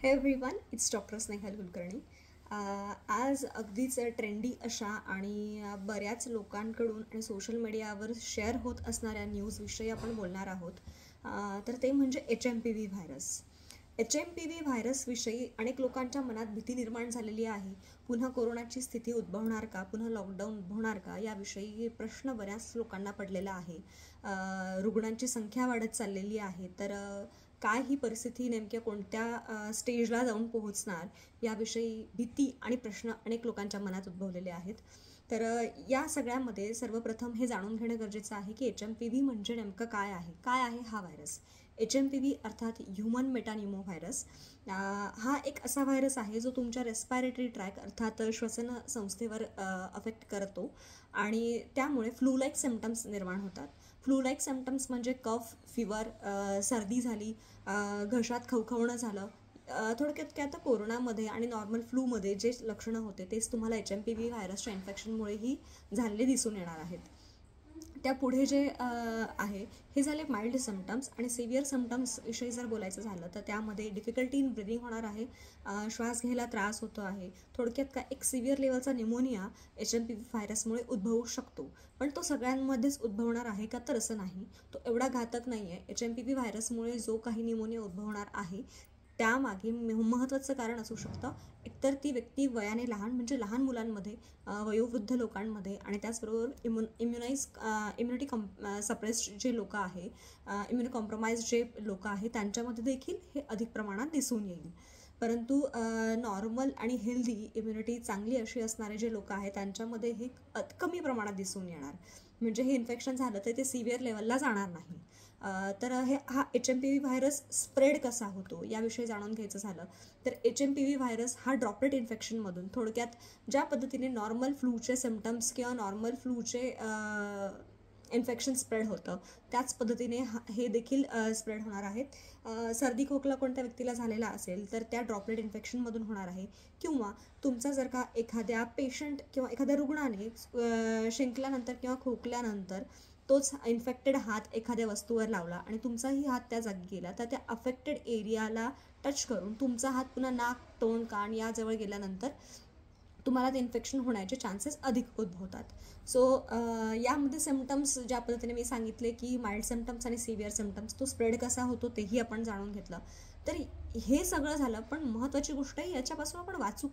हे everyone, it's doctor Snehal Kulkarni. आज अगदीच ट्रेंडी अशा आणि बऱ्याच लोकांकडून आणि सोशल मीडियावर शेअर होत असणाऱ्या न्यूजविषयी आपण बोलणार आहोत. तर ते म्हणजे HMPV व्हायरस. HMPV व्हायरसविषयी अनेक लोकांच्या मनात भीती निर्माण झालेली आहे. पुन्हा कोरोनाची स्थिती उद्भवणार का, पुन्हा लॉकडाऊन उद्भवणार का, याविषयी प्रश्न बऱ्याच लोकांना पडलेला आहे. रुग्णांची संख्या वाढत चाललेली आहे. तर काय ही परिस्थिती नेमक्या कोणत्या स्टेजला जाऊन पोहोचणार याविषयी भीती आणि प्रश्न अनेक लोकांच्या मनात उद्भवलेले आहेत. तर या सगळ्यामध्ये सर्वप्रथम हे जाणून घेणं गरजेचं आहे की HMPV म्हणजे नेमकं काय आहे हा व्हायरस. HMPV अर्थात ह्युमन मेटान्युमो व्हायरस हा एक असा व्हायरस आहे जो तुमच्या रेस्पायरेटरी ट्रॅक अर्थात श्वसन संस्थेवर अफेक्ट करतो आणि त्यामुळे फ्लू लाईक सिम्पटम्स निर्माण होतात. फ्लू लाईक सिम्पटम्स म्हणजे कफ, फिवर, सर्दी झाली, घशात खवखवणं झालं. थोडक्यात काय, आता कोरोनामध्ये आणि नॉर्मल फ्लूमध्ये जे लक्षणं होते तेच तुम्हाला HMPV व्हायरसच्या इन्फेक्शनमुळेही झालेले दिसून येणार आहेत. त्या पुढे जे आहे हे झाले माइल्ड सिम्पटम्स. आणि सिव्हिअर सिम्पटम्सविषयी जर बोलायचं झालं तर त्यामध्ये डिफिकल्टी इन ब्रिदिंग होणार आहे, श्वास घ्यायला त्रास होतो आहे. थोडक्यात काय, एक सिव्हिअर लेवलचा निमोनिया HMPV व्हायरसमुळे उद्भवू शकतो. पण तो सगळ्यांमध्येच उद्भवणार आहे का, तर असं नाही. तो एवढा घातक नाही आहे. HMPV व्हायरसमुळे जो काही निमोनिया उद्भवणार आहे त्यामागे महत्त्वाचं कारण असू शकतं. एकतर ती व्यक्ती वयाने लहान म्हणजे लहान मुलांमध्ये, वयोवृद्ध लोकांमध्ये आणि त्याचबरोबर इम्युनिटी सप्रेस्ड जे लोक आहे, इम्युनो कॉम्प्रोमाइज जे लोक आहेत त्यांच्यामध्ये देखील हे अधिक प्रमाणात दिसून येईल. परंतु नॉर्मल आणि हेल्दी इम्युनिटी चांगली अशी असणारे जे लोक आहेत त्यांच्यामध्ये हे कमी प्रमाणात दिसून येणार. म्हणजे हे इन्फेक्शन झालं तर ते सिव्हिअर लेवलला जाणार नाही. तर हा HMPV व्हायरस स्प्रेड कसा होतो याविषयी जाणून घ्यायचं झालं तर HMPV व्हायरस हा ड्रॉपलेट इन्फेक्शनमधून, थोडक्यात ज्या पद्धतीने नॉर्मल फ्लूचे सिम्पटम्स किंवा नॉर्मल फ्लूचे इन्फेक्शन स्प्रेड होतं त्याच पद्धतीने हे देखील स्प्रेड होणार आहेत. सर्दी खोकला कोणत्या व्यक्तीला झालेला असेल तर त्या ड्रॉपलेट इन्फेक्शनमधून होणार आहे. किंवा तुमचा जर का एखाद्या पेशंट किंवा एखाद्या रुग्णाने शिंकल्यानंतर किंवा खोकल्यानंतर तोच इन्फेक्टेड हात एखाद्या वस्तूवर लावला आणि तुमचाही हात त्या जागी गेला तर त्या अफेक्टेड एरियाला टच करून तुमचा हात पुन्हा नाक, तोंड, कान याजवळ गेल्यानंतर तुम्हाला ते इन्फेक्शन होण्याचे चान्सेस अधिक उद्भवतात. सो यामध्ये सिम्पटम्स ज्या पद्धतीने मी सांगितले की माइल्ड सिम्पटम्स आणि सिव्हिअर सिम्पटम्स, तो स्प्रेड कसा होतो तेही आपण जाणून घेतलं. तर हे सगळं झालं, पण महत्त्वाची गोष्ट आहे याच्यापासून आपण वाचू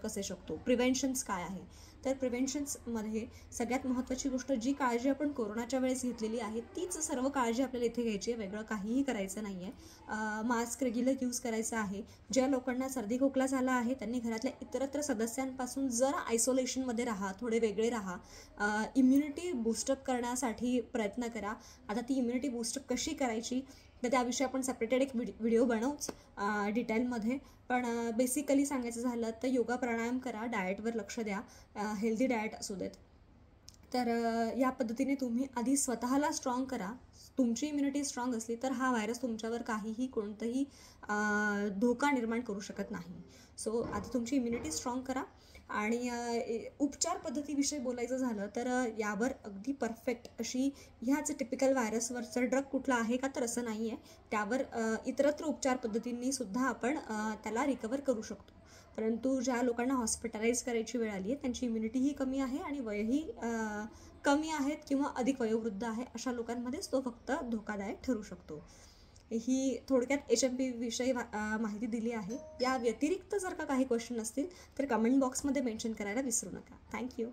कसे शकतो, प्रिव्हेन्शन्स काय आहे. तर प्रिव्हेन्शन्समध्ये सगळ्यात महत्त्वाची गोष्ट, जी काळजी आपण कोरोनाच्या वेळेस घेतलेली आहे तीच सर्व काळजी आपल्याला इथे घ्यायची आहे. वेगळं काहीही करायचं नाही आहे. मास्क रेग्युलर यूज करायचा आहे. ज्या लोकांना सर्दी खोकला झाला आहे त्यांनी घरातल्या इतरत्र सदस्यांपासून जरा आयसोलेशनमध्ये राहा, थोडे वेगळे राहा. इम्युनिटी बूस्टअप करण्यासाठी प्रयत्न करा. आता ती इम्युनिटी बूस्टअप कशी करायची तर त्याविषयी आपण सेपरेटेड एक व्हिडिओ बनवूच डिटेलमध्ये. पण बेसिकली सांगायचं झालं तर योगा प्राणायाम करा, डाएटवर लक्ष द्या, हेल्दी डाएट असू देत. तर या पद्धतीने तुम्ही आधी स्वतःला स्ट्रॉंग करा. तुमची इम्युनिटी स्ट्रॉंग असली तर हा व्हायरस तुमच्यावर कोणतंही धोका निर्माण करू शकत नाही. सो आधी तुमची इम्युनिटी स्ट्रॉंग करा. आणि उपचार पद्धतीविषयी बोलायचं झालं तर यावर अगदी परफेक्ट अशी ह्याच टिपिकल व्हायरसवरचा ड्रग कुठला आहे का, तर असं नाही आहे. त्यावर इतरत्र उपचार पद्धतींनी सुद्धा आपण त्याला रिकवर करू शकतो. परंतु ज्या लोकांना हॉस्पिटलाइज करायची वेळ आली आहे त्यांची इम्युनिटीही कमी आहे आणि वयही कमी आहेत किंवा अधिक वयोवृद्ध आहे, अशा लोकांमध्येच तो फक्त धोकादायक ठरू शकतो. ही थोडक्यात HMPV विषयी माहिती दिली आहे. या व्यतिरिक्त जर का काही क्वेश्चन असतील तर कमेंट बॉक्समध्ये मेन्शन करायला विसरू नका. थँक्यू.